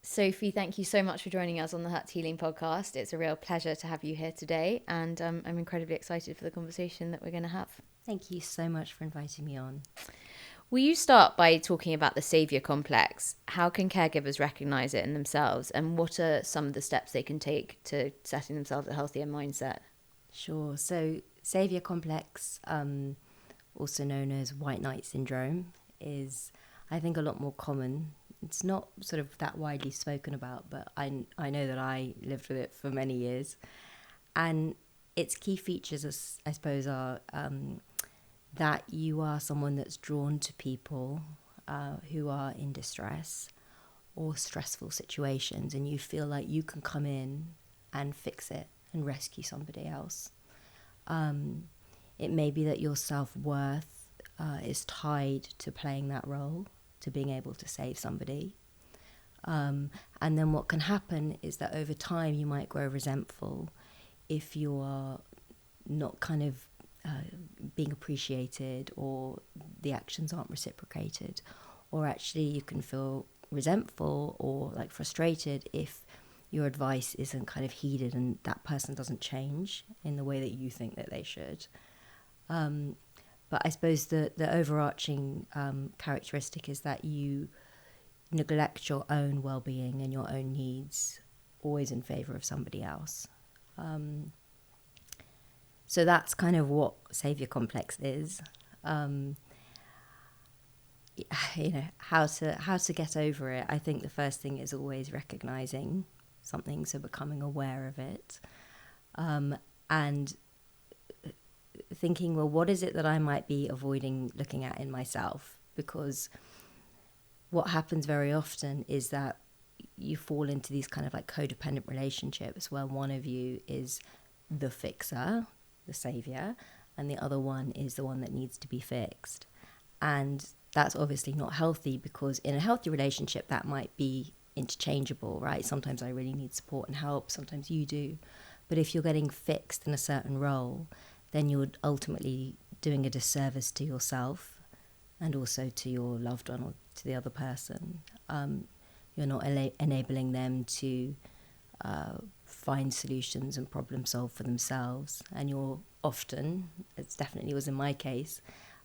Sophie, thank you so much for joining us on the Hut Healing podcast. It's a real pleasure to have you here today, and I'm incredibly excited for the conversation that we're going to have. Thank you so much for inviting me on. Will you start by talking about the Saviour complex? How can caregivers recognise it in themselves, and what are some of the steps they can take to setting themselves a healthier mindset? Sure. So, Saviour complex, also known as white knight syndrome, is, I think, a lot more common. It's not sort of that widely spoken about, but I know that I lived with it for many years. And its key features, I suppose, are that you are someone that's drawn to people who are in distress or stressful situations, and you feel like you can come in and fix it and rescue somebody else. It may be that your self-worth is tied to playing that role, to being able to save somebody. And then what can happen is that over time you might grow resentful if you are not kind of being appreciated, or the actions aren't reciprocated, or actually you can feel resentful or like frustrated if your advice isn't kind of heeded and that person doesn't change in the way that you think that they should. But I suppose the overarching characteristic is that you neglect your own well-being and your own needs, always in favour of somebody else. So that's kind of what Saviour complex is. How to get over it. I think the first thing is always recognising something, so becoming aware of it, and thinking, well, what is it that I might be avoiding looking at in myself? Because what happens very often is that you fall into these kind of like codependent relationships where one of you is the fixer, the saviour, and the other one is the one that needs to be fixed. And that's obviously not healthy, because in a healthy relationship that might be interchangeable, right? Sometimes I really need support and help, sometimes you do. But if you're getting fixed in a certain role, then you're ultimately doing a disservice to yourself and also to your loved one or to the other person. You're not enabling them to find solutions and problem solve for themselves. And you're often, it definitely was in my case,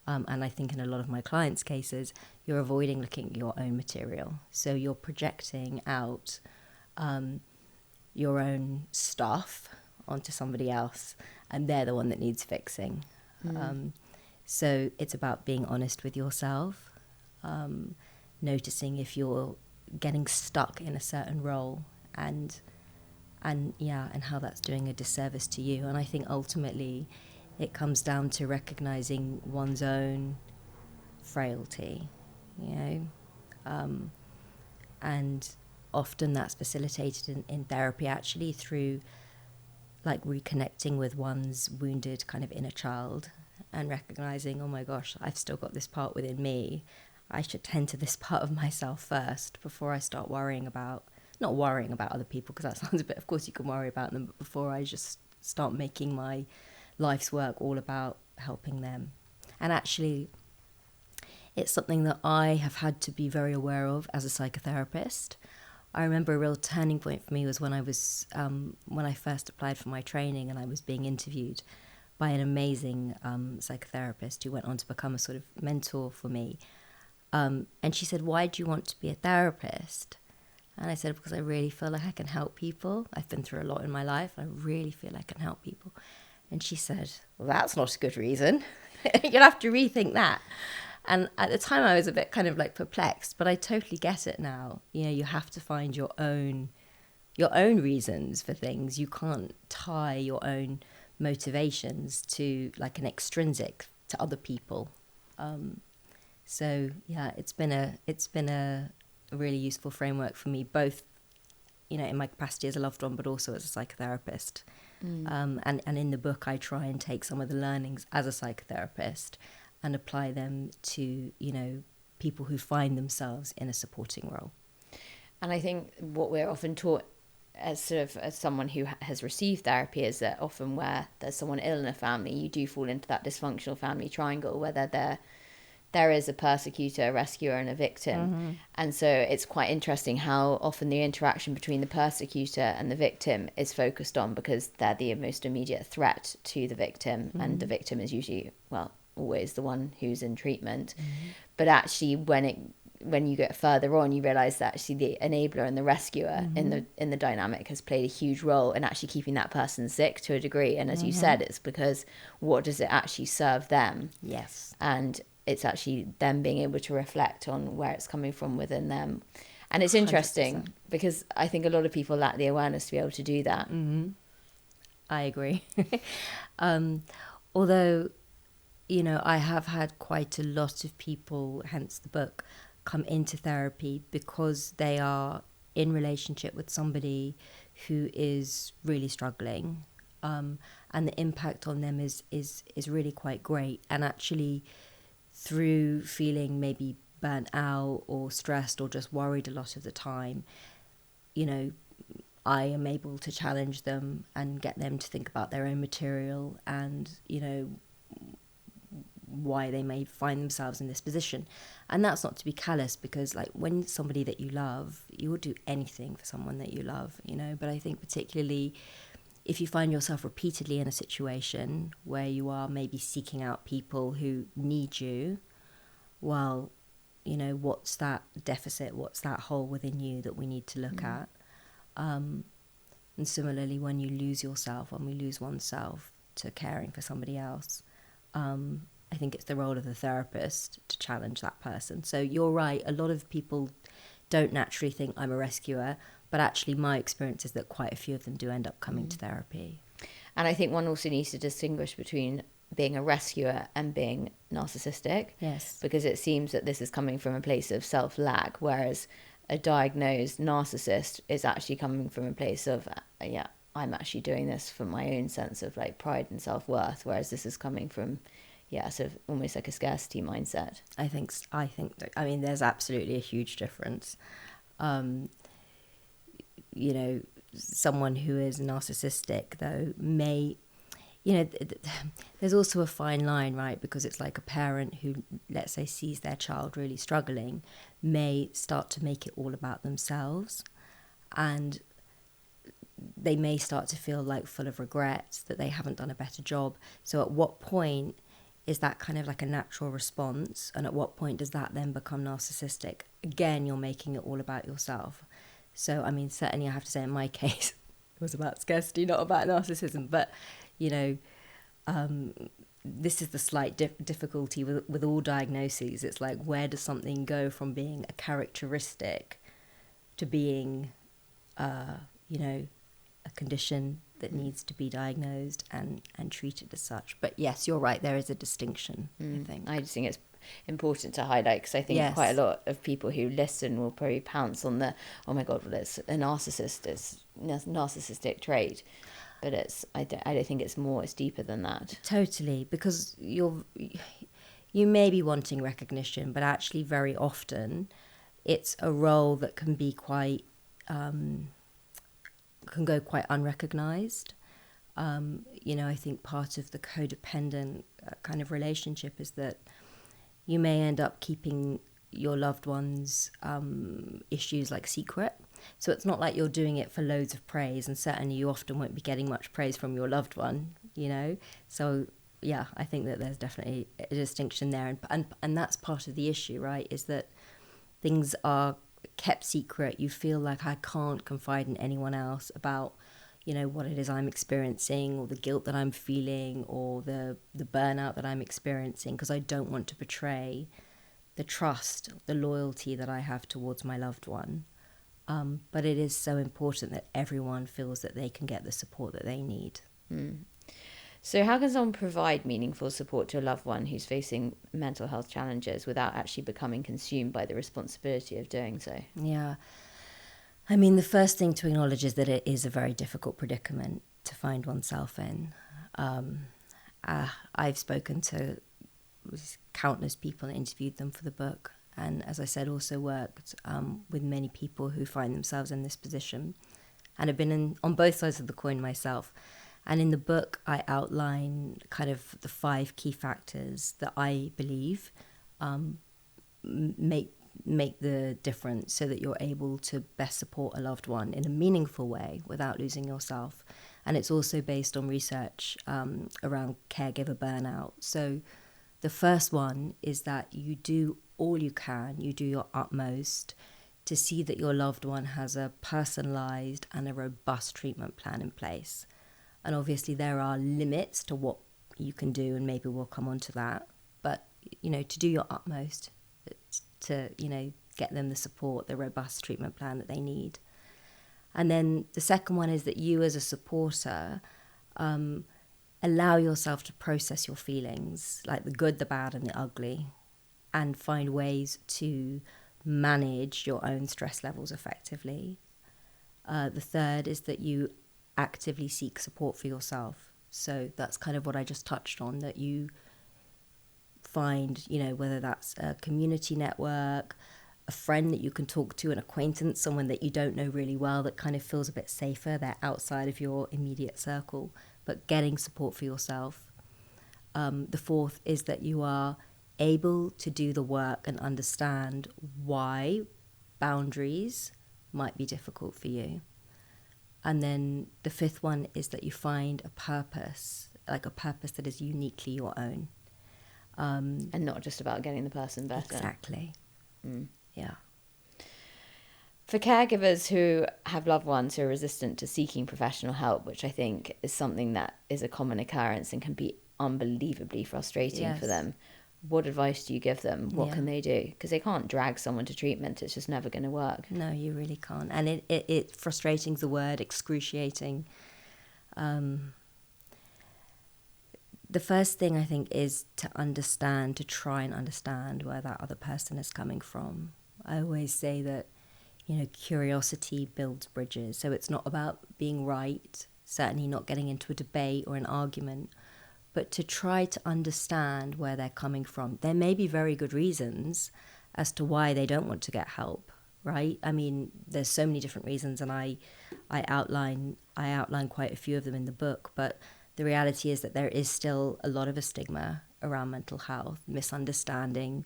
and I think in a lot of my clients' cases, you're avoiding looking at your own material. So you're projecting out your own stuff onto somebody else, and they're the one that needs fixing. So it's about being honest with yourself, noticing if you're getting stuck in a certain role, and how that's doing a disservice to you. And I think ultimately it comes down to recognizing one's own frailty, and often that's facilitated in therapy, actually, through like reconnecting with one's wounded kind of inner child and recognizing, oh my gosh, I've still got this part within me. I should tend to this part of myself first before I start not worrying about other people, because that sounds a bit, of course you can worry about them, but before I just start making my life's work all about helping them. And actually, it's something that I have had to be very aware of as a psychotherapist. I remember a real turning point for me was when I first applied for my training, and I was being interviewed by an amazing psychotherapist who went on to become a sort of mentor for me. And she said, "Why do you want to be a therapist?" And I said, "Because I really feel like I can help people. I've been through a lot in my life. I really feel I can help people." And she said, "Well, that's not a good reason. You'll have to rethink that." And at the time I was a bit kind of like perplexed, but I totally get it now. You have to find your own reasons for things. You can't tie your own motivations to like an extrinsic to other people. So yeah, it's been a really useful framework for me, both in my capacity as a loved one, but also as a psychotherapist. And in the book I try and take some of the learnings as a psychotherapist and apply them to people who find themselves in a supporting role. And I think what we're often taught as someone who has received therapy is that often where there's someone ill in a family, you do fall into that dysfunctional family triangle, whether they're there is a persecutor, a rescuer, and a victim. And so it's quite interesting how often the interaction between the persecutor and the victim is focused on, because they're the most immediate threat to the victim, and the victim is usually, well, always the one who's in treatment. But actually, when you get further on, you realize that actually the enabler and the rescuer in the dynamic has played a huge role in actually keeping that person sick to a degree. And as you said, it's because what does it actually serve them? Yes. And it's actually them being able to reflect on where it's coming from within them. And it's interesting 100%. because I think a lot of people lack the awareness to be able to do that. I agree. Although, you know, I have had quite a lot of people, hence the book, come into therapy because they are in relationship with somebody who is really struggling, and the impact on them is really quite great. And actually, through feeling maybe burnt out or stressed or just worried a lot of the time, you know, I am able to challenge them and get them to think about their own material and, you know, why they may find themselves in this position. And that's not to be callous, because like when somebody that you love, you will do anything for someone that you love, you know. But I think particularly if you find yourself repeatedly in a situation where you are maybe seeking out people who need you, well, you know, what's that deficit, what's that hole within you that we need to look at? And similarly, when you lose yourself, when we lose oneself to caring for somebody else, I think it's the role of the therapist to challenge that person. So you're right, a lot of people don't naturally think I'm a rescuer, but actually my experience is that quite a few of them do end up coming to therapy. And I think one also needs to distinguish between being a rescuer and being narcissistic. Yes. Because it seems that this is coming from a place of self-lack, whereas a diagnosed narcissist is actually coming from a place of, I'm actually doing this for my own sense of like pride and self-worth, whereas this is coming from, sort of almost like a scarcity mindset. I think I mean, there's absolutely a huge difference. You know, someone who is narcissistic, though, may, you know, there's also a fine line, right? Because it's like a parent who, let's say, sees their child really struggling, may start to make it all about themselves. And they may start to feel like full of regret that they haven't done a better job. So at what point is that kind of like a natural response? And at what point does that then become narcissistic? Again, you're making it all about yourself. So, I mean, certainly I have to say in my case, it was about scarcity, not about narcissism. But, you know, this is the slight difficulty with all diagnoses. It's like, where does something go from being a characteristic to being, you know, a condition that needs to be diagnosed and treated as such. But yes, you're right, there is a distinction, I think. I just think it's important to highlight, because I think quite a lot of people who listen will probably pounce on the, oh my God, well, it's a narcissistic trait. But I don't think it's deeper than that. Totally, because you may be wanting recognition, but actually very often it's a role that can be quite... can go quite unrecognized. You know, I think part of the codependent kind of relationship is that you may end up keeping your loved one's issues like secret. So it's not like you're doing it for loads of praise, and certainly you often won't be getting much praise from your loved one, you know. So yeah, I think that there's definitely a distinction there, and that's part of the issue, right? Is that things are kept secret. You feel like I can't confide in anyone else about, you know, what it is I'm experiencing, or the guilt that I'm feeling, or the burnout that I'm experiencing, because I don't want to betray the trust, the loyalty that I have towards my loved one. But it is so important that everyone feels that they can get the support that they need. So how can someone provide meaningful support to a loved one who's facing mental health challenges without actually becoming consumed by the responsibility of doing so? Yeah. I mean, the first thing to acknowledge is that it is a very difficult predicament to find oneself in. I've spoken to countless people and interviewed them for the book. And as I said, also worked with many people who find themselves in this position, and have been on both sides of the coin myself. And in the book, I outline kind of the 5 key factors that I believe make the difference so that you're able to best support a loved one in a meaningful way without losing yourself. And it's also based on research around caregiver burnout. So the first one is that you do all you can, you do your utmost to see that your loved one has a personalized and a robust treatment plan in place. And obviously there are limits to what you can do, and maybe we'll come on to that. But, to do your utmost to, get them the support, the robust treatment plan that they need. And then the second one is that you as a supporter allow yourself to process your feelings, like the good, the bad, and the ugly, and find ways to manage your own stress levels effectively. The third is that you actively seek support for yourself. So that's kind of what I just touched on, that you find, whether that's a community network, a friend that you can talk to, an acquaintance, someone that you don't know really well that kind of feels a bit safer, they're outside of your immediate circle, but getting support for yourself. The fourth is that you are able to do the work and understand why boundaries might be difficult for you. And then the fifth one is that you find a purpose, like a purpose that is uniquely your own. And not just about getting the person better. Exactly. Yeah. For caregivers who have loved ones who are resistant to seeking professional help, which I think is something that is a common occurrence and can be unbelievably frustrating for them, what advice do you give them? What can they do? Because they can't drag someone to treatment. It's just never going to work. No, you really can't. And it frustrating's the word, excruciating. The first thing I think is to try and understand where that other person is coming from. I always say that, curiosity builds bridges. So it's not about being right, certainly not getting into a debate or an argument, but to try to understand where they're coming from. There may be very good reasons as to why they don't want to get help, right? I mean, there's so many different reasons, and I outline quite a few of them in the book, but the reality is that there is still a lot of a stigma around mental health, misunderstanding.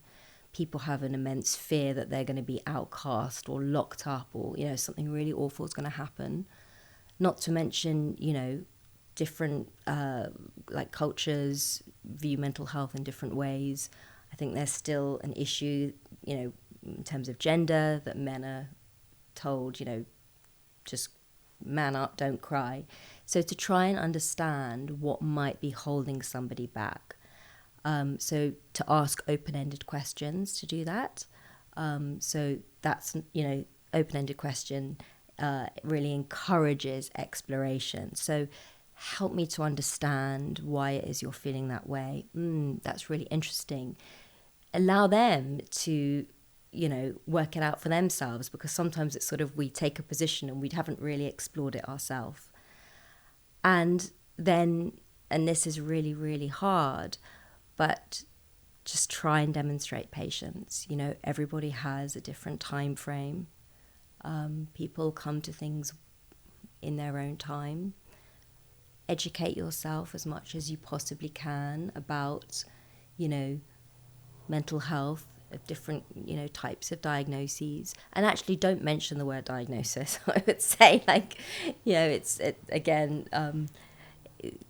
People have an immense fear that they're going to be outcast or locked up, or, something really awful is going to happen. Not to mention, different cultures view mental health in different ways. I think there's still an issue, in terms of gender, that men are told, just man up, don't cry. So to try and understand what might be holding somebody back. So to ask open-ended questions to do that. So that's, open-ended question really encourages exploration. So help me to understand why it is you're feeling that way. That's really interesting. Allow them to, work it out for themselves, because sometimes it's sort of we take a position and we haven't really explored it ourselves. And then, and this is really, really hard, but just try and demonstrate patience. Everybody has a different time frame. People come to things in their own time. Educate yourself as much as you possibly can about, mental health, of different, types of diagnoses. And actually don't mention the word diagnosis. I would say, it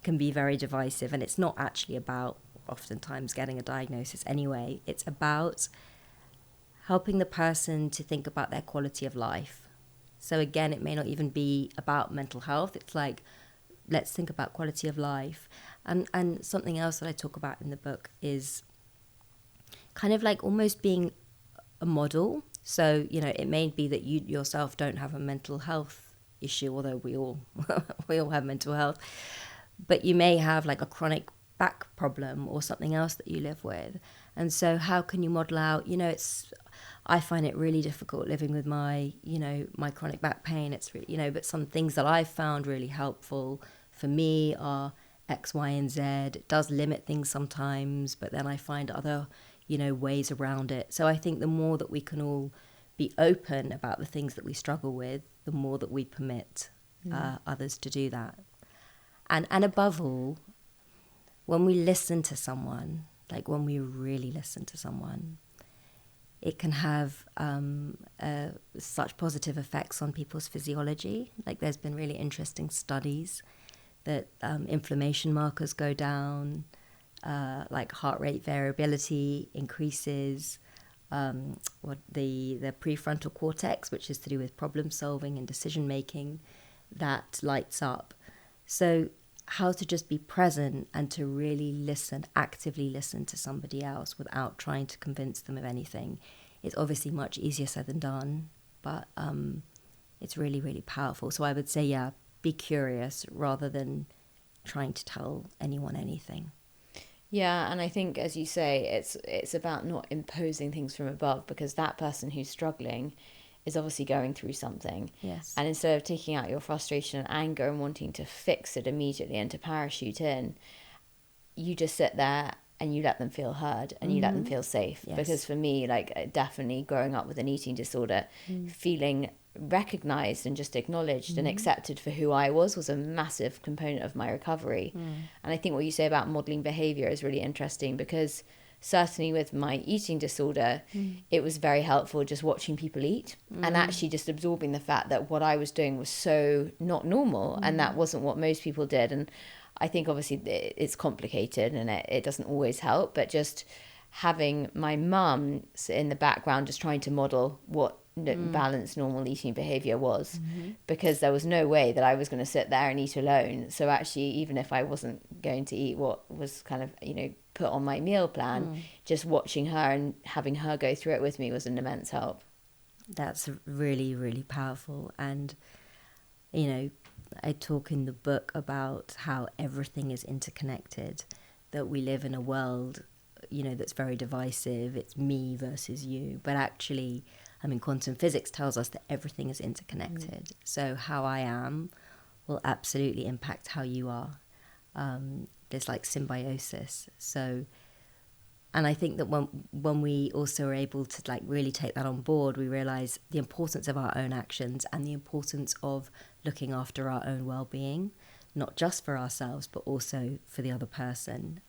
can be very divisive, and it's not actually about oftentimes getting a diagnosis anyway. It's about helping the person to think about their quality of life. So again, it may not even be about mental health. It's like, let's think about quality of life. And something else that I talk about in the book is kind of like almost being a model. So, it may be that you yourself don't have a mental health issue, although we all have mental health, but you may have like a chronic back problem or something else that you live with. And so how can you model out, I find it really difficult living with my, my chronic back pain. It's really, but some things that I've found really helpful for me are X, Y, and Z. It does limit things sometimes, but then I find other, ways around it. So I think the more that we can all be open about the things that we struggle with, the more that we permit others to do that. And above all, when we listen to someone, like when we really listen to someone, it can have such positive effects on people's physiology. Like there's been really interesting studies that inflammation markers go down, like heart rate variability increases, the prefrontal cortex, which is to do with problem solving and decision making, that lights up. So how to just be present and to really listen, actively listen to somebody else without trying to convince them of anything. It's obviously much easier said than done, but it's really, really powerful. So I would say, yeah, be curious rather than trying to tell anyone anything. Yeah, and I think, as you say, it's about not imposing things from above, because that person who's struggling is obviously going through something. Yes. And instead of taking out your frustration and anger and wanting to fix it immediately and to parachute in, you just sit there and you let them feel heard and you let them feel safe. Yes. Because for me, like definitely growing up with an eating disorder, feeling recognized and just acknowledged and accepted for who I was a massive component of my recovery. And I think what you say about modeling behavior is really interesting, because certainly with my eating disorder, it was very helpful just watching people eat and actually just absorbing the fact that what I was doing was so not normal and that wasn't what most people did. And I think obviously it's complicated and it doesn't always help, but just having my mum in the background just trying to model what balanced normal eating behavior was, because there was no way that I was going to sit there and eat alone. So actually, even if I wasn't going to eat what was kind of, put on my meal plan, just watching her and having her go through it with me was an immense help. That's really, really powerful. And, I talk in the book about how everything is interconnected, that we live in a world, that's very divisive. It's me versus you. But actually, quantum physics tells us that everything is interconnected. So how I am will absolutely impact how you are. There's like symbiosis. So, and I think that when we also are able to like really take that on board, we realize the importance of our own actions and the importance of looking after our own well-being, not just for ourselves, but also for the other person.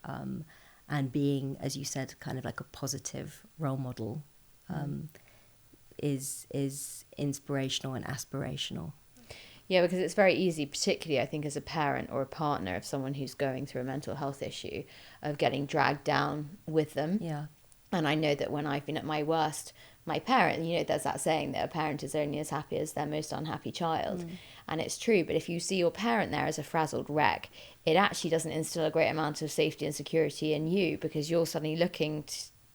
And being, as you said, kind of like a positive role model is inspirational and aspirational. Yeah, because it's very easy, particularly I think as a parent or a partner of someone who's going through a mental health issue, of getting dragged down with them. Yeah. And I know that when I've been at my worst, my parent, there's that saying that a parent is only as happy as their most unhappy child. And it's true, but if you see your parent there as a frazzled wreck, it actually doesn't instill a great amount of safety and security in you, because you're suddenly looking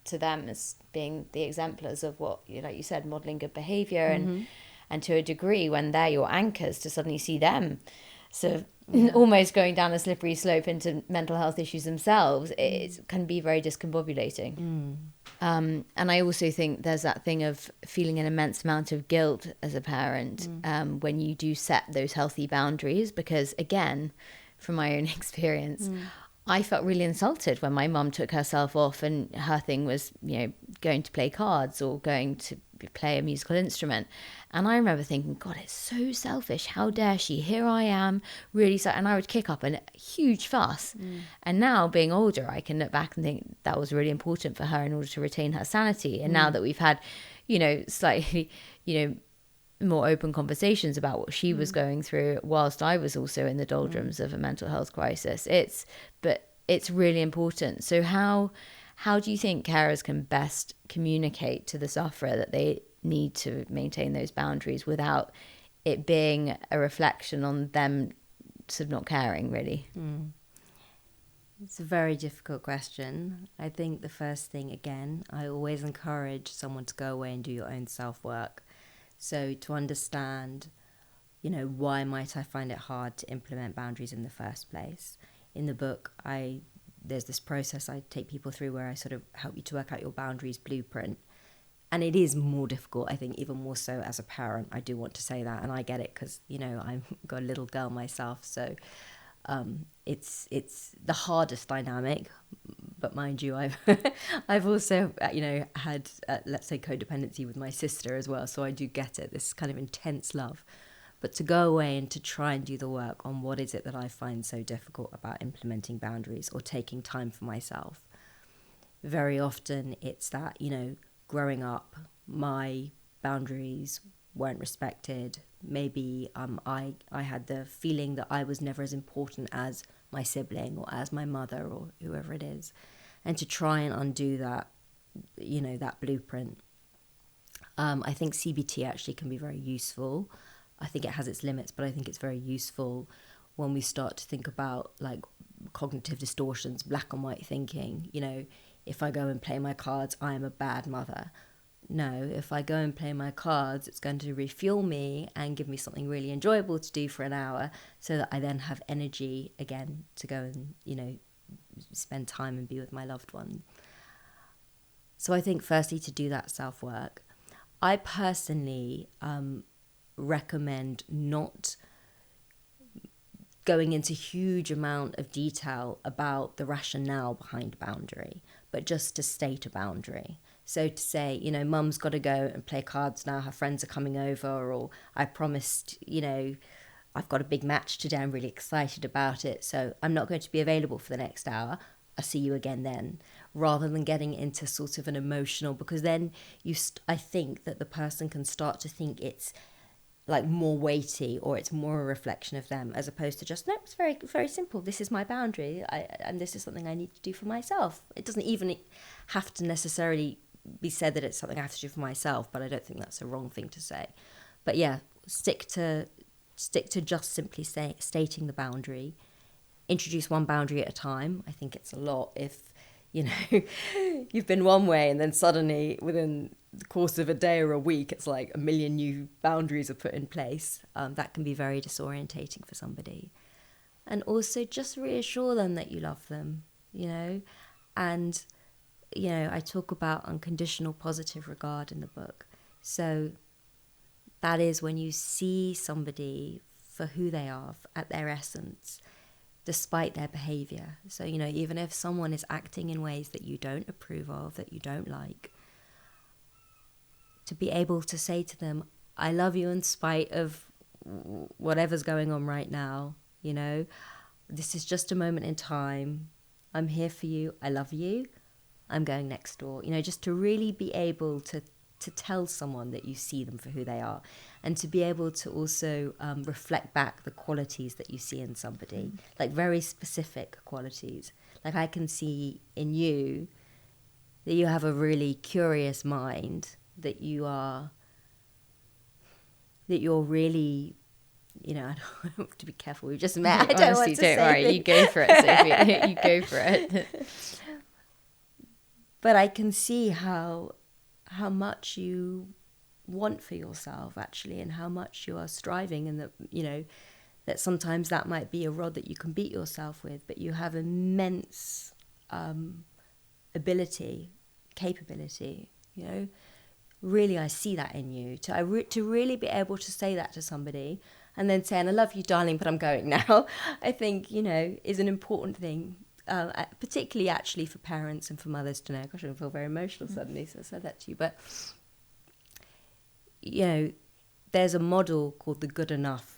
to them as being the exemplars of what, like you said, modelling good behaviour and to a degree, when they're your anchors, to suddenly see them sort of almost going down a slippery slope into mental health issues themselves, it can be very discombobulating. And I also think there's that thing of feeling an immense amount of guilt as a parent when you do set those healthy boundaries, because again, from my own experience, I felt really insulted when my mum took herself off and her thing was, going to play cards or going to play a musical instrument. And I remember thinking, God, it's so selfish. How dare she? Here I am, really. And I would kick up a huge fuss. And now, being older, I can look back and think that was really important for her in order to retain her sanity. And now that we've had, slightly, more open conversations about what she was going through whilst I was also in the doldrums of a mental health crisis, it's really important. So how do you think carers can best communicate to the sufferer that they need to maintain those boundaries without it being a reflection on them sort of not caring, really? It's a very difficult question. I think the first thing, again, I always encourage someone to go away and do your own self-work. So to understand, why might I find it hard to implement boundaries in the first place? In the book, there's this process I take people through where I sort of help you to work out your boundaries blueprint. And it is more difficult, I think, even more so as a parent. I do want to say that, and I get it because, I've got a little girl myself. So it's the hardest dynamic. But mind you, I've also, had, let's say, codependency with my sister as well. So I do get it, this kind of intense love. But to go away and to try and do the work on what is it that I find so difficult about implementing boundaries or taking time for myself, very often it's that, you know, growing up, my boundaries weren't respected. Maybe I had the feeling that I was never as important as my sibling or as my mother or whoever it is. And to try and undo that, you know, that blueprint. I think CBT actually can be very useful. I think it has its limits, but I think it's very useful when we start to think about like cognitive distortions, black and white thinking. You know, if I go and play my cards, I am a bad mother. No, if I go and play my cards, it's going to refuel me and give me something really enjoyable to do for an hour so that I then have energy again to go and, you know, spend time and be with my loved one. So I think firstly to do that self-work. I personally recommend not going into huge amount of detail about the rationale behind a boundary, but just to state a boundary. So to say, you know, mum's got to go and play cards now, her friends are coming over, or I promised, you know, I've got a big match today, I'm really excited about it, so I'm not going to be available for the next hour. I'll see you again then, rather than getting into sort of an emotional, because then I think that the person can start to think it's like more weighty or it's more a reflection of them, as opposed to just, no, it's very, very simple. This is my boundary, and this is something I need to do for myself. It doesn't even have to necessarily be said that it's something I have to do for myself, but I don't think that's a wrong thing to say. But yeah, stick to just simply stating the boundary. Introduce one boundary at a time. I think it's a lot if, you know, you've been one way and then suddenly within the course of a day or a week, it's like a million new boundaries are put in place. That can be very disorientating for somebody. And also just reassure them that you love them, you know. And, you know, I talk about unconditional positive regard in the book. So that is when you see somebody for who they are, at their essence, despite their behavior. So, you know, even if someone is acting in ways that you don't approve of, that you don't like, to be able to say to them, I love you in spite of whatever's going on right now, you know, this is just a moment in time. I'm here for you. I love you. I'm going next door. You know, just to really be able to tell someone that you see them for who they are, and to be able to also reflect back the qualities that you see in somebody, like very specific qualities. Like I can see in you that you have a really curious mind, that you're really, you know, I don't have to be careful. We've just met. I don't want to don't worry. You go for it, Sophie. You go for it. But I can see how much you want for yourself, actually, and how much you are striving, and that, you know, that sometimes that might be a rod that you can beat yourself with, but you have immense capability, you know. Really, I see that in you, to really be able to say that to somebody, and then saying, I love you, darling, but I'm going now, I think, you know, is an important thing. Particularly actually for parents and for mothers to know. Gosh, I feel very emotional suddenly, so I said that to you. But, you know, there's a model called the good enough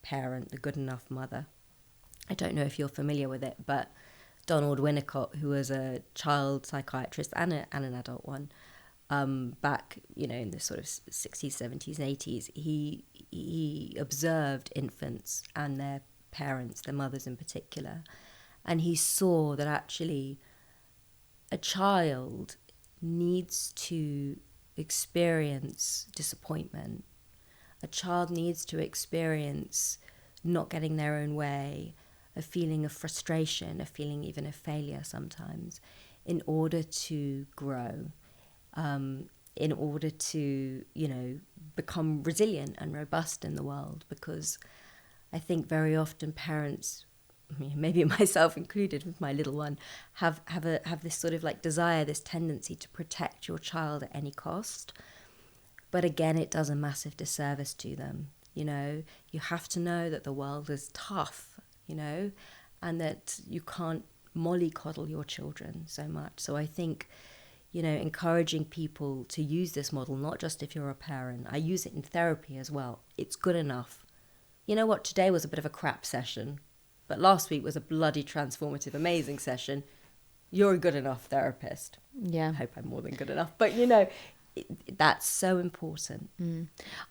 parent, the good enough mother. I don't know if you're familiar with it, but Donald Winnicott, who was a child psychiatrist and an adult one, back, you know, in the sort of 60s, 70s and 80s, he observed infants and their parents, their mothers in particular. And he saw that actually a child needs to experience disappointment. A child needs to experience not getting their own way, a feeling of frustration, a feeling even of failure sometimes, in order to grow, in order to, you know, become resilient and robust in the world. Because I think very often parents, maybe myself included with my little one, have this sort of like desire, this tendency to protect your child at any cost. But again, it does a massive disservice to them. You know, you have to know that the world is tough, you know, and that you can't mollycoddle your children so much. So I think, you know, encouraging people to use this model, not just if you're a parent. I use it in therapy as well. It's good enough. You know what? Today was a bit of a crap session, but last week was a bloody transformative, amazing session. you're a good enough therapist. Yeah. I hope I'm more than good enough. But, that's so important.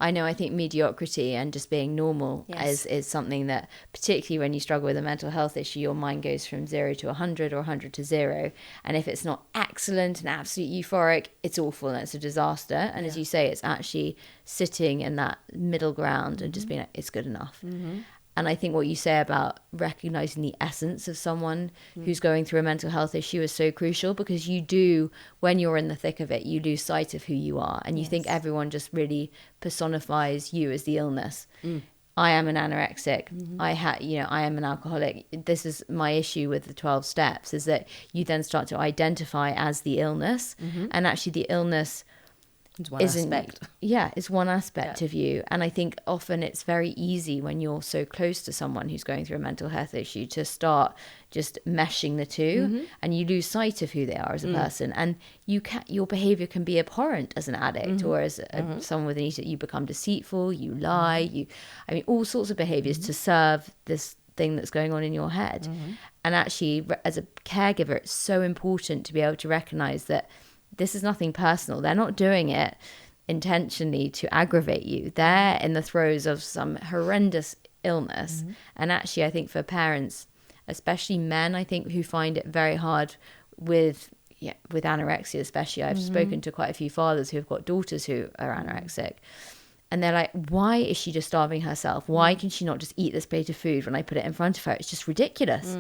I know, I think mediocrity and just being normal is something that, particularly when you struggle with a mental health issue, your mind goes from 0 to 100 or 100 to 0. And if it's not excellent and absolutely euphoric, it's awful and it's a disaster. And as you say, it's actually sitting in that middle ground and just being like, it's good enough. And I think what you say about recognizing the essence of someone who's going through a mental health issue is so crucial, because you do, when you're in the thick of it, you lose sight of who you are. And you think everyone just really personifies you as the illness. I am an anorexic. I am an alcoholic. This is my issue with the 12 steps, is that you then start to identify as the illness. And actually the illness it's one aspect. Yeah, it's one aspect of you. And I think often it's very easy when you're so close to someone who's going through a mental health issue to start just meshing the two, and you lose sight of who they are as a person. And your behavior can be abhorrent as an addict or as someone with an eating. You become deceitful, you lie, all sorts of behaviors to serve this thing that's going on in your head. And actually, as a caregiver, it's so important to be able to recognize that this is nothing personal. They're not doing it intentionally to aggravate you. They're in the throes of some horrendous illness. And actually, I think for parents, especially men, I think, who find it very hard with anorexia especially. I've spoken to quite a few fathers who have got daughters who are anorexic. And they're like, why is she just starving herself? Why can she not just eat this plate of food when I put it in front of her? It's just ridiculous.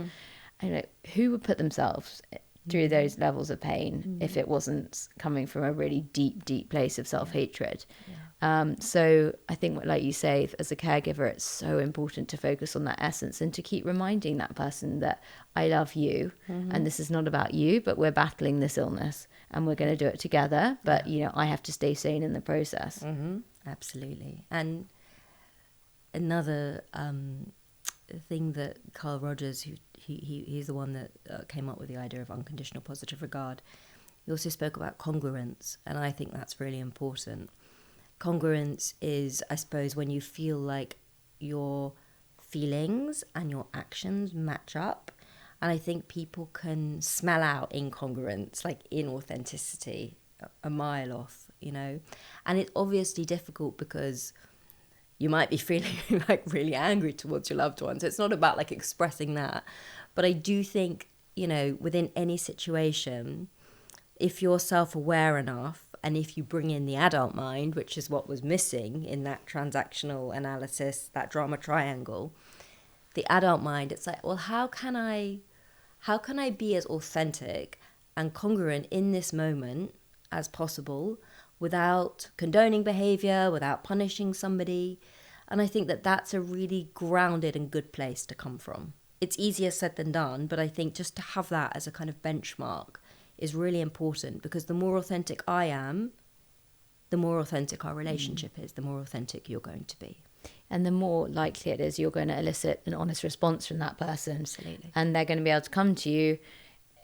And who would put themselves through those levels of pain if it wasn't coming from a really deep place of self-hatred? So I think, like you say, as a caregiver, it's so important to focus on that essence and to keep reminding that person that I love you and this is not about you, but we're battling this illness and we're going to do it together. But, I have to stay sane in the process. Absolutely. And another thing that Carl Rogers, he's the one that came up with the idea of unconditional positive regard. He also spoke about congruence, and I think that's really important. Congruence is, I suppose, when you feel like your feelings and your actions match up. And I think people can smell out incongruence, like inauthenticity, a mile off, And it's obviously difficult because you might be feeling like really angry towards your loved ones. It's not about like expressing that. But I do think, within any situation, if you're self-aware enough and if you bring in the adult mind, which is what was missing in that transactional analysis, that drama triangle, the adult mind, it's like, well, how can I be as authentic and congruent in this moment as possible without condoning behavior, without punishing somebody? And I think that that's a really grounded and good place to come from. It's easier said than done, but I think just to have that as a kind of benchmark is really important, because the more authentic I am, the more authentic our relationship is, the more authentic you're going to be. And the more likely it is you're going to elicit an honest response from that person. Absolutely. And they're going to be able to come to you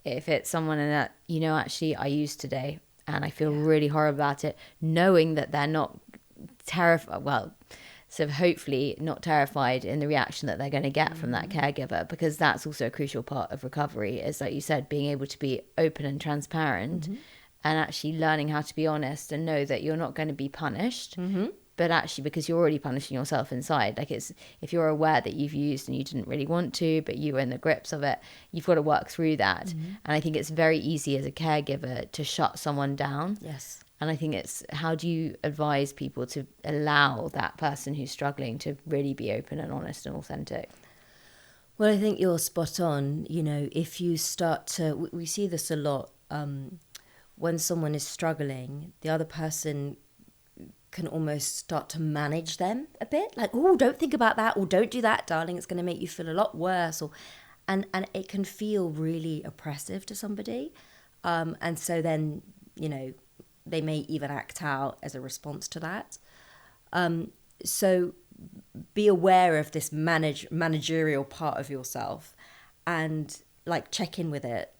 if it's someone that, actually I used today and I feel really horrible about it, knowing that they're not terrified, so hopefully not terrified in the reaction that they're going to get from that caregiver, because that's also a crucial part of recovery, is, like you said, being able to be open and transparent and actually learning how to be honest and know that you're not going to be punished, but actually because you're already punishing yourself inside. Like, it's, if you're aware that you've used and you didn't really want to, but you were in the grips of it, you've got to work through that. And I think it's very easy as a caregiver to shut someone down. Yes. And I think it's, how do you advise people to allow that person who's struggling to really be open and honest and authentic? Well, I think you're spot on. If you start to, we see this a lot, when someone is struggling, the other person can almost start to manage them a bit. Like, oh, don't think about that, or don't do that, darling. It's going to make you feel a lot worse. And it can feel really oppressive to somebody. And so then, they may even act out as a response to that. So be aware of this managerial part of yourself and like check in with it,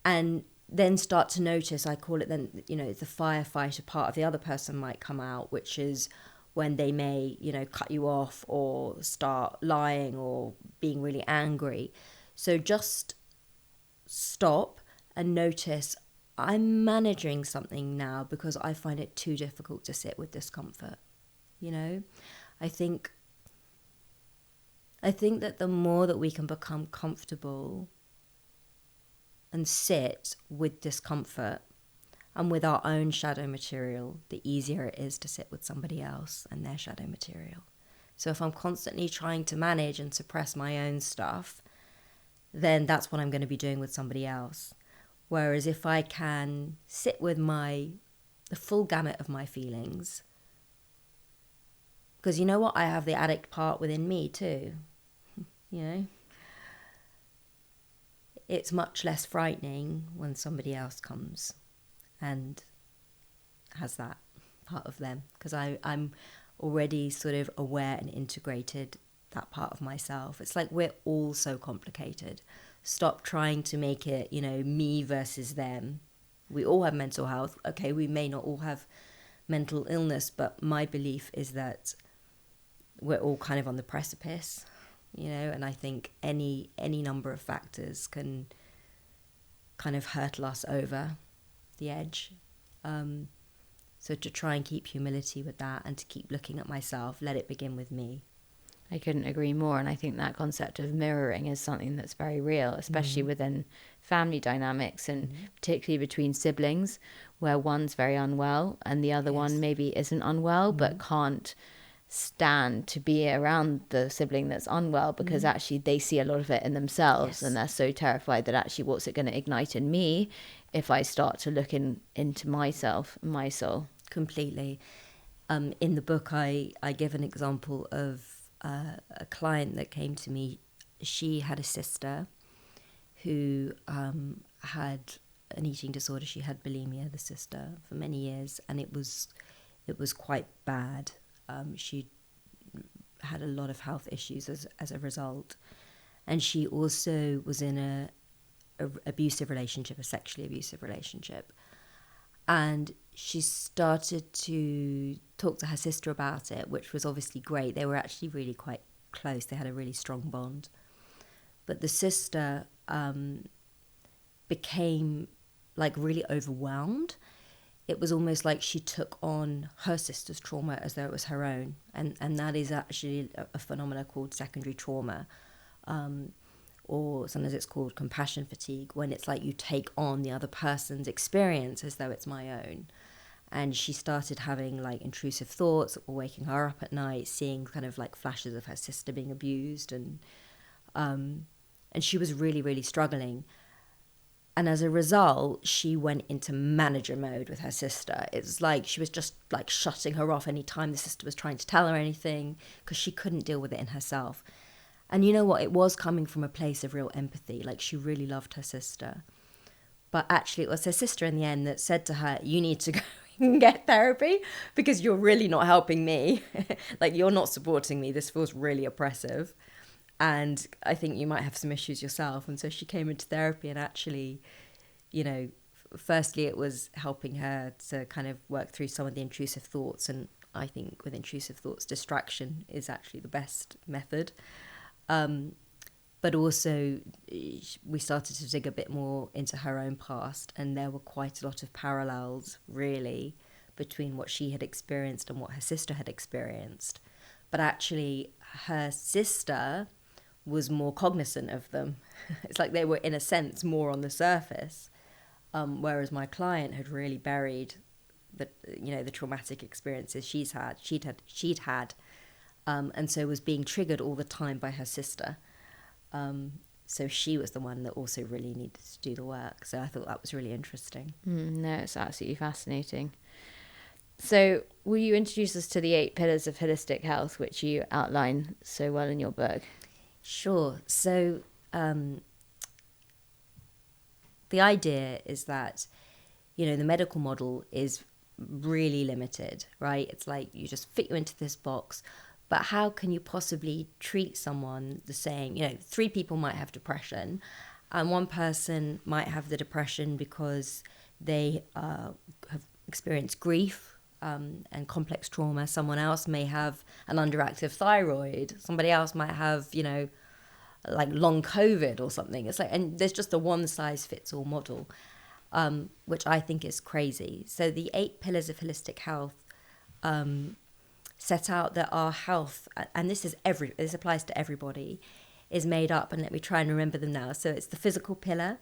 and then start to notice, I call it then, the firefighter part of the other person might come out, which is when they may, cut you off or start lying or being really angry. So just stop, and notice I'm managing something now because I find it too difficult to sit with discomfort. You know, I think that the more that we can become comfortable and sit with discomfort and with our own shadow material, the easier it is to sit with somebody else and their shadow material. So if I'm constantly trying to manage and suppress my own stuff, then that's what I'm going to be doing with somebody else. Whereas if I can sit with the full gamut of my feelings, because you know what, I have the addict part within me too, you know, it's much less frightening when somebody else comes and has that part of them, because I'm already sort of aware and integrated that part of myself. It's like we're all so complicated. Stop trying to make it, you know, me versus them. We all have mental health. Okay, we may not all have mental illness, but my belief is that we're all kind of on the precipice, you know, and I think any number of factors can kind of hurtle us over the edge. So to try and keep humility with that and to keep looking at myself, let it begin with me. I couldn't agree more. And I think that concept of mirroring is something that's very real, especially within family dynamics and particularly between siblings, where one's very unwell and the other one maybe isn't unwell but can't stand to be around the sibling that's unwell because actually they see a lot of it in themselves and they're so terrified that actually what's it going to ignite in me if I start to look into myself, my soul. Completely. In the book, I give an example of a client that came to me. She had a sister who had an eating disorder. She had bulimia, the sister, for many years, and it was quite bad. She had a lot of health issues as a result, and she also was in a abusive relationship, a sexually abusive relationship. And she started to talk to her sister about it, which was obviously great. They were actually really quite close. They had a really strong bond. But the sister became like really overwhelmed. It was almost like she took on her sister's trauma as though it was her own. And that is actually a phenomenon called secondary trauma. Or sometimes it's called compassion fatigue, when it's like you take on the other person's experience as though it's my own. And she started having like intrusive thoughts, or waking her up at night, seeing kind of like flashes of her sister being abused, and she was really, really struggling. And as a result, she went into manager mode with her sister. It was like she was just like shutting her off any time the sister was trying to tell her anything, because she couldn't deal with it in herself. And you know what? It was coming from a place of real empathy. Like, she really loved her sister. But actually, it was her sister in the end that said to her, you need to go and get therapy because you're really not helping me. Like, you're not supporting me. This feels really oppressive. And I think you might have some issues yourself. And so she came into therapy, and actually, you know, firstly, it was helping her to kind of work through some of the intrusive thoughts. And I think with intrusive thoughts, distraction is actually the best method. But also we started to dig a bit more into her own past, and there were quite a lot of parallels really between what she had experienced and what her sister had experienced. But actually her sister was more cognizant of them. It's like they were, in a sense, more on the surface, whereas my client had really buried the traumatic experiences she'd had. And so was being triggered all the time by her sister. So she was the one that also really needed to do the work. So I thought that was really interesting. No, it's absolutely fascinating. So will you introduce us to the 8 pillars of holistic health, which you outline so well in your book? Sure. So the idea is that, the medical model is really limited, right? It's like you just fit you into this box. But how can you possibly treat someone the same? 3 people might have depression, and one person might have the depression because they have experienced grief and complex trauma. Someone else may have an underactive thyroid. Somebody else might have, like long COVID or something. It's like, and there's just a one-size-fits-all model. which I think is crazy. So the 8 pillars of holistic health set out that our health, and this applies to everybody, is made up, and let me try and remember them now. So it's the physical pillar,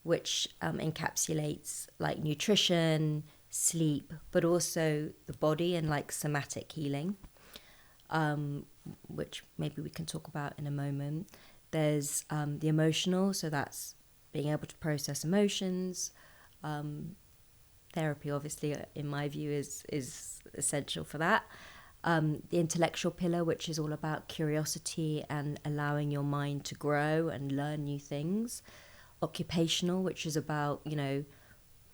which encapsulates like nutrition, sleep, but also the body and like somatic healing, which maybe we can talk about in a moment. There's the emotional, so that's being able to process emotions. Therapy, obviously, in my view, is essential for that. The intellectual pillar, which is all about curiosity and allowing your mind to grow and learn new things. Occupational, which is about,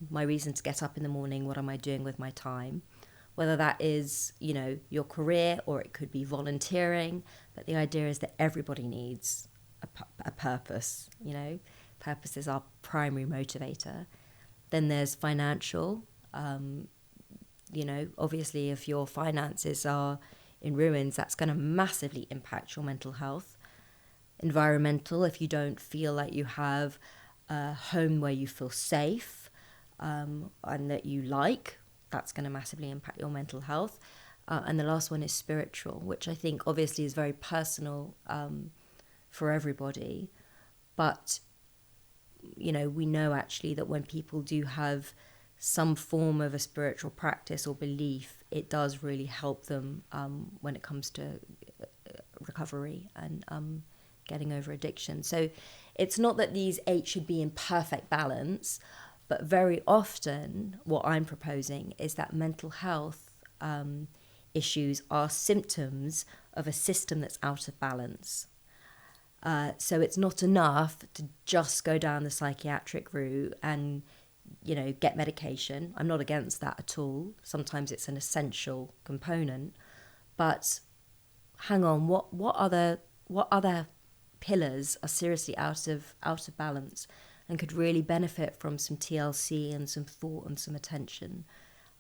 my reason to get up in the morning, what am I doing with my time? Whether that is, your career, or it could be volunteering. But the idea is that everybody needs a purpose, Purpose is our primary motivator. Then there's financial. Obviously, if your finances are in ruins, that's going to massively impact your mental health. Environmental, if you don't feel like you have a home where you feel safe and that you like, that's going to massively impact your mental health. And the last one is spiritual, which I think obviously is very personal for everybody. But, we know actually that when people do have some form of a spiritual practice or belief, it does really help them when it comes to recovery and getting over addiction. So it's not that these 8 should be in perfect balance, but very often what I'm proposing is that mental health issues are symptoms of a system that's out of balance. So it's not enough to just go down the psychiatric route and get medication. I'm not against that at all. Sometimes it's an essential component. But hang on, what other pillars are seriously out of balance and could really benefit from some TLC and some thought and some attention?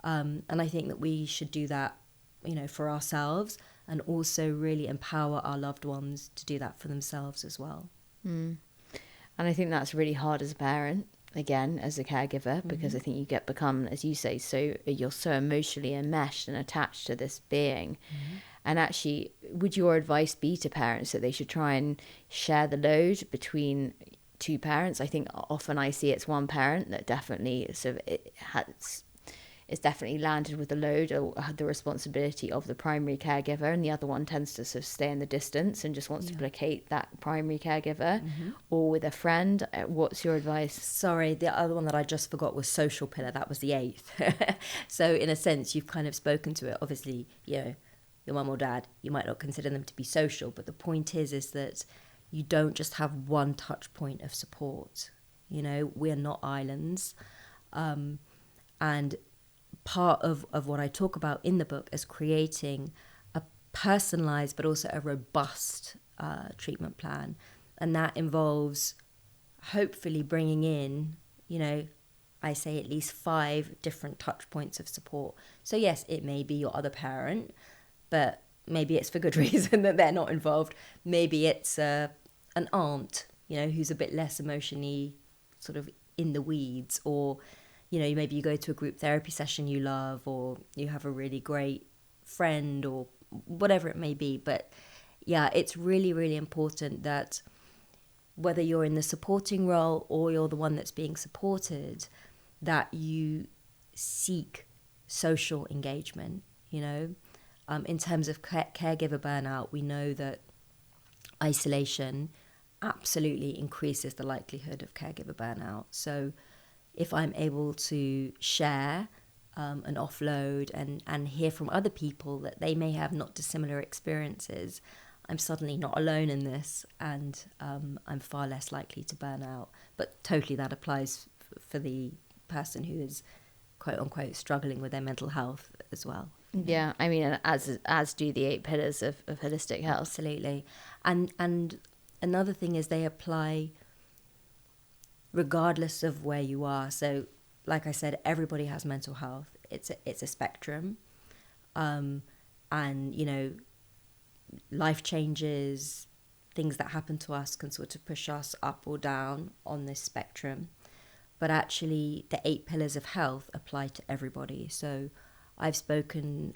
And I think that we should do that, for ourselves, and also really empower our loved ones to do that for themselves as well. And I think that's really hard as a parent, again, as a caregiver, because I think you become, as you say, you're so emotionally enmeshed and attached to this being. And actually, would your advice be to parents that they should try and share the load between 2 parents? I think often I see it's one parent that definitely it's definitely landed with the load or the responsibility of the primary caregiver, and the other one tends to sort of stay in the distance and just wants to placate that primary caregiver, or with a friend. What's your advice? Sorry, the other one that I just forgot was social pillar. That was the 8th. So in a sense, you've kind of spoken to it. Obviously, your mum or dad, you might not consider them to be social, but the point is that you don't just have one touch point of support. We're not islands. And part of what I talk about in the book is creating a personalized but also a robust treatment plan. And that involves hopefully bringing in, I say at least 5 different touch points of support. So yes, it may be your other parent, but maybe it's for good reason that they're not involved. Maybe it's an aunt, who's a bit less emotionally sort of in the weeds, or maybe you go to a group therapy session you love, or you have a really great friend, or whatever it may be. But yeah, it's really, really important that whether you're in the supporting role or you're the one that's being supported, that you seek social engagement. In terms of caregiver burnout, we know that isolation absolutely increases the likelihood of caregiver burnout. So if I'm able to share and offload and hear from other people that they may have not dissimilar experiences, I'm suddenly not alone in this, and I'm far less likely to burn out. But totally that applies for the person who is, quote unquote, struggling with their mental health as well. Yeah, I mean, as do the 8 pillars of holistic health. Absolutely. And another thing is they apply regardless of where you are. So like I said, everybody has mental health. It's a spectrum. And, life changes, things that happen to us can sort of push us up or down on this spectrum. but actually the 8 pillars of health apply to everybody. So I've spoken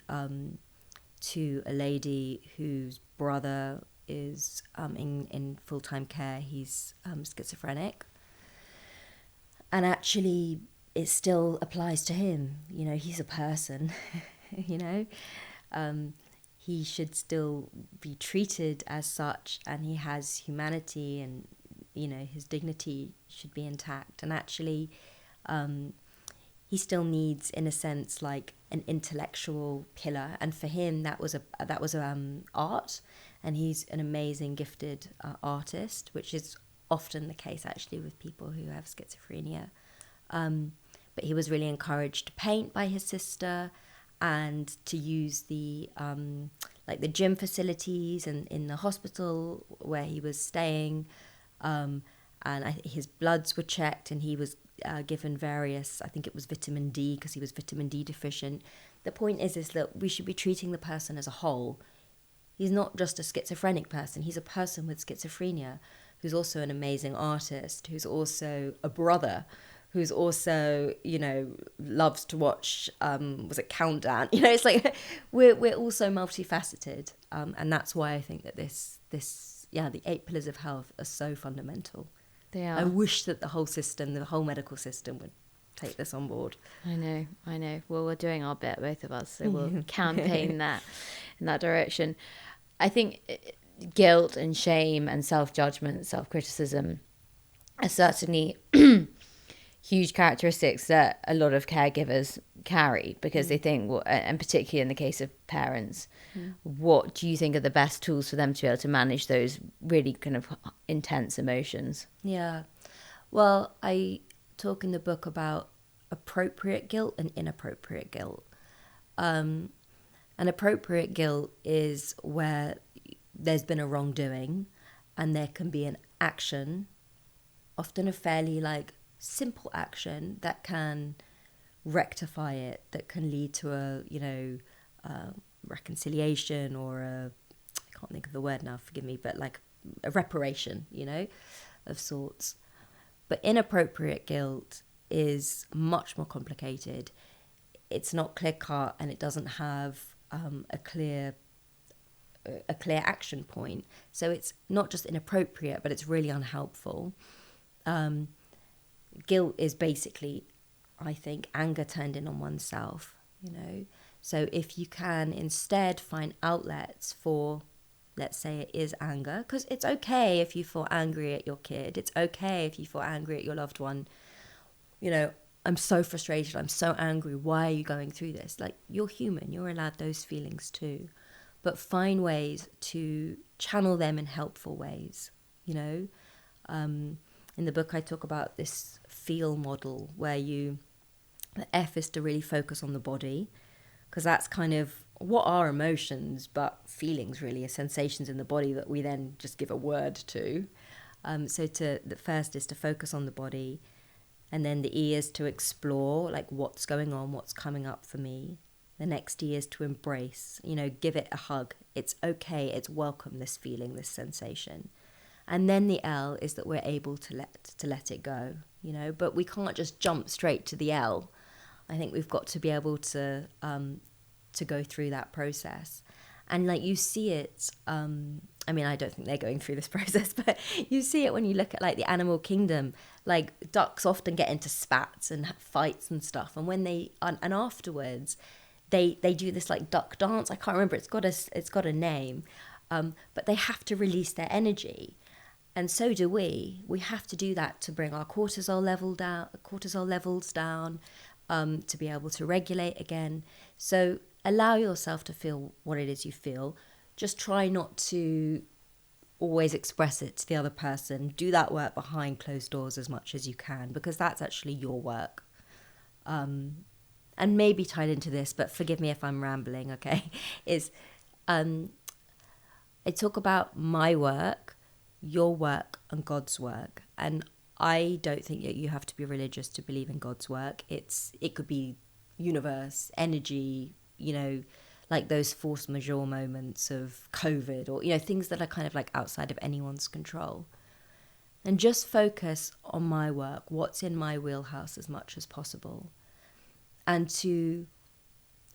to a lady whose brother is in full-time care. He's schizophrenic, and actually it still applies to him. You know, he's a person. You know, he should still be treated as such, and he has humanity, and you know, his dignity should be intact. And actually he still needs, in a sense, like an intellectual pillar, and for him that was art, and he's an amazing gifted artist, which is often the case actually with people who have schizophrenia. But he was really encouraged to paint by his sister, and to use the like the gym facilities and in the hospital where he was staying, and his bloods were checked, and he was given various, I think it was vitamin D, because he was vitamin D deficient. The point is that we should be treating the person as a whole. He's not just a schizophrenic person, he's a person with schizophrenia who's also an amazing artist, who's also a brother, who's also, you know, loves to watch, was it Countdown? You know, it's like we're also multifaceted, and that's why I think that this the 8 pillars of health are so fundamental. They are. I wish that the whole medical system would take this on board. I know. Well, we're doing our bit, both of us, so we'll campaign that in that direction. I think guilt and shame and self-judgment, self-criticism are certainly huge characteristics that a lot of caregivers carry, because they think, well, and particularly in the case of parents, what do you think are the best tools for them to be able to manage those really kind of intense emotions? Yeah. Well, I talk in the book about appropriate guilt and inappropriate guilt. And appropriate guilt is where there's been a wrongdoing and there can be an action, often a fairly like simple action that can rectify it, that can lead to a, you know, reconciliation, or I can't think of the word now, forgive me, but like a reparation, you know, of sorts. But inappropriate guilt is much more complicated. It's not clear cut, and it doesn't have a clear action point. So it's not just inappropriate, but it's really unhelpful. Guilt is basically, I think, anger turned in on oneself, you know. So if you can instead find outlets for, let's say it is anger, because it's okay if you feel angry at your kid, it's okay if you feel angry at your loved one, you know, I'm so frustrated, I'm so angry, why are you going through this? Like, you're human, you're allowed those feelings too, but find ways to channel them in helpful ways, you know. In the book I talk about this feel model where the F is to really focus on the body, because that's kind of what are emotions, but feelings really are sensations in the body that we then just give a word to. So the first is to focus on the body, and then the E is to explore, like, what's going on, what's coming up for me. The next E is to embrace, you know, give it a hug. It's okay, it's welcome, this feeling, this sensation. And then the L is that we're able to let it go, you know, but we can't just jump straight to the L. I think we've got to be able to go through that process. And like, you see it, I mean, I don't think they're going through this process, but you see it when you look at like the animal kingdom. Like, ducks often get into spats and fights and stuff, and when and afterwards they do this like duck dance. I can't remember, it's got a name, but they have to release their energy. And so do we. We have to do that to bring our cortisol levels down, to be able to regulate again. So allow yourself to feel what it is you feel. Just try not to always express it to the other person. Do that work behind closed doors as much as you can, because that's actually your work. And maybe tied into this, but forgive me if I'm rambling, okay, is I talk about my work, your work, and God's work. And I don't think that you have to be religious to believe in God's work. It could be universe, energy, you know, like those force majeure moments of COVID, or, you know, things that are kind of like outside of anyone's control. and just focus on my work, what's in my wheelhouse as much as possible, and to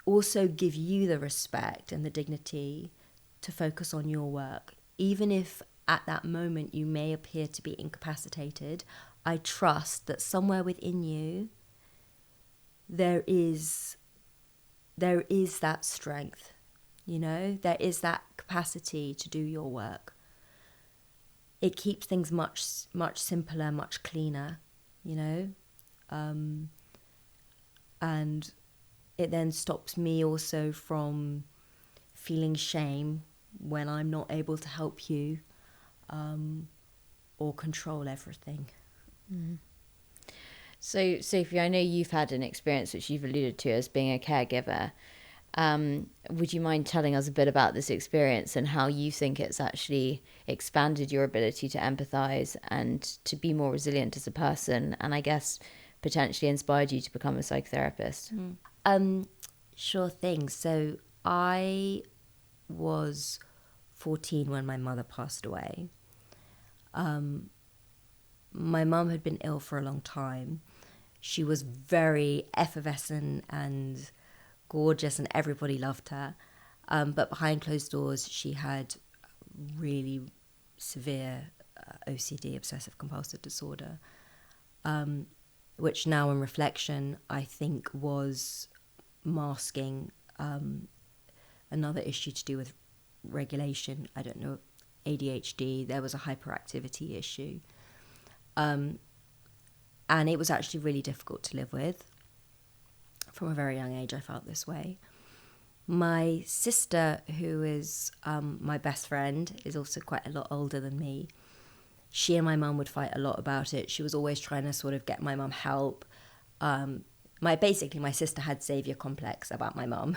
also give you the respect and the dignity to focus on your work. Even if at that moment you may appear to be incapacitated, I trust that somewhere within you there is that strength, there is that capacity to do your work. It keeps things much, much simpler, much cleaner, and it then stops me also from feeling shame when I'm not able to help you or control everything. Mm. So, Sophie, I know you've had an experience which you've alluded to as being a caregiver. Would you mind telling us a bit about this experience and how you think it's actually expanded your ability to empathize and to be more resilient as a person, and I guess potentially inspired you to become a psychotherapist? Sure thing. So I was 14 when my mother passed away. My mum had been ill for a long time. She was very effervescent and gorgeous and everybody loved her. But behind closed doors, she had really severe OCD, obsessive compulsive disorder, which now in reflection, I think was masking another issue to do with regulation. I don't know, ADHD. There was a hyperactivity issue. And it was actually really difficult to live with. From a very young age, I felt this way. My sister, who is my best friend, is also quite a lot older than me. She and my mum would fight a lot about it. She was always trying to sort of get my mum help. My sister had Saviour complex about my mum.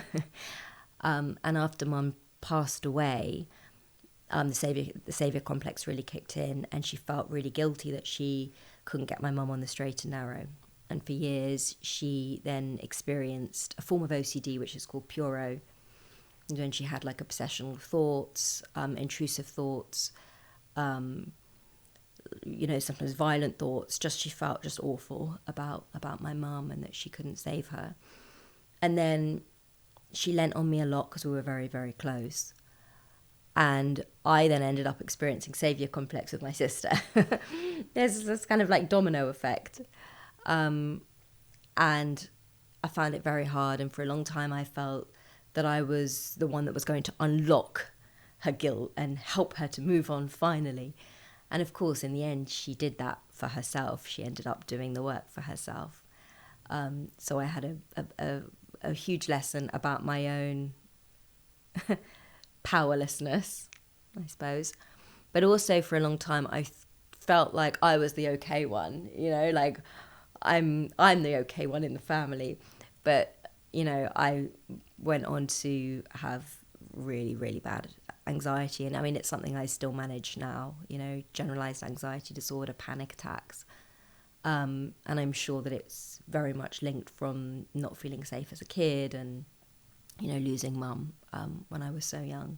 And after mum passed away, the Saviour complex really kicked in, and she felt really guilty that she couldn't get my mum on the straight and narrow. And for years, she then experienced a form of OCD, which is called puro. And then she had like obsessional thoughts, intrusive thoughts, sometimes violent thoughts. She felt just awful about my mum and that she couldn't save her. And then she lent on me a lot because we were very, very close. And I then ended up experiencing Saviour complex with my sister. There's this kind of like domino effect. And I found it very hard. And for a long time, I felt that I was the one that was going to unlock her guilt and help her to move on finally. And of course, in the end, she did that for herself. She ended up doing the work for herself. So I had a huge lesson about my own powerlessness, I suppose. But also for a long time, I felt like I was the okay one, like I'm the okay one in the family. But, I went on to have really, really bad anxiety. And I mean, it's something I still manage now, generalized anxiety disorder, panic attacks. And I'm sure that it's very much linked from not feeling safe as a kid and, losing mum when I was so young.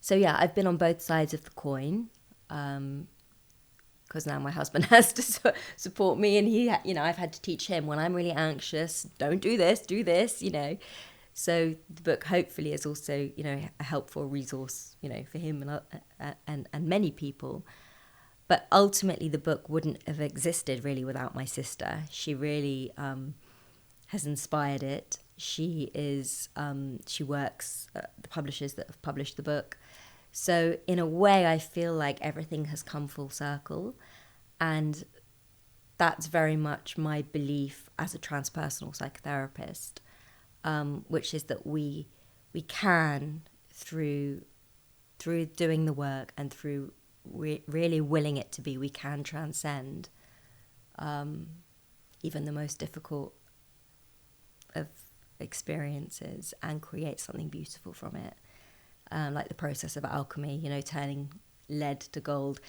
So yeah, I've been on both sides of the coin. Because now my husband has to support me, and he, I've had to teach him when I'm really anxious, don't do this, do this, So the book hopefully is also, a helpful resource, for him and many people. But ultimately, the book wouldn't have existed really without my sister. She really has inspired it. She works at the publishers that have published the book. So in a way, I feel like everything has come full circle. And that's very much my belief as a transpersonal psychotherapist, which is that we can, through doing the work and through really willing it to be, we can transcend even the most difficult of experiences and create something beautiful from it. Like the process of alchemy, turning lead to gold.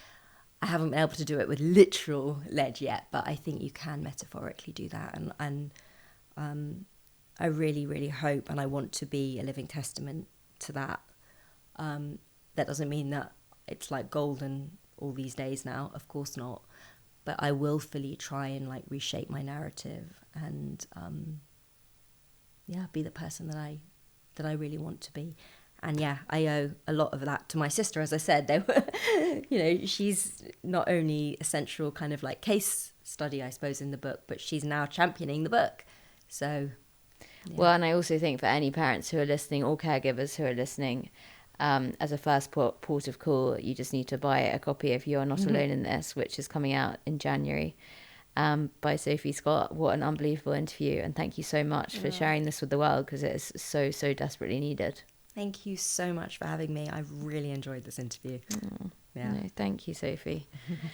I haven't been able to do it with literal lead yet, but I think you can metaphorically do that. And I really, really hope, and I want to be a living testament to that. That doesn't mean that it's like golden all these days now, of course not. But I willfully try and like reshape my narrative and be the person that I really want to be. And yeah, I owe a lot of that to my sister. As I said, they were, she's not only a central kind of like case study, I suppose, in the book, but she's now championing the book. So, yeah. Well, and I also think for any parents who are listening or caregivers who are listening, as a first port of call, you just need to buy a copy of You're Not Alone in This, which is coming out in January, by Sophie Scott. What an unbelievable interview. And thank you so much for sharing this with the world, because it is so, so desperately needed. Thank you so much for having me. I've really enjoyed this interview. Yeah. No, thank you, Sophie.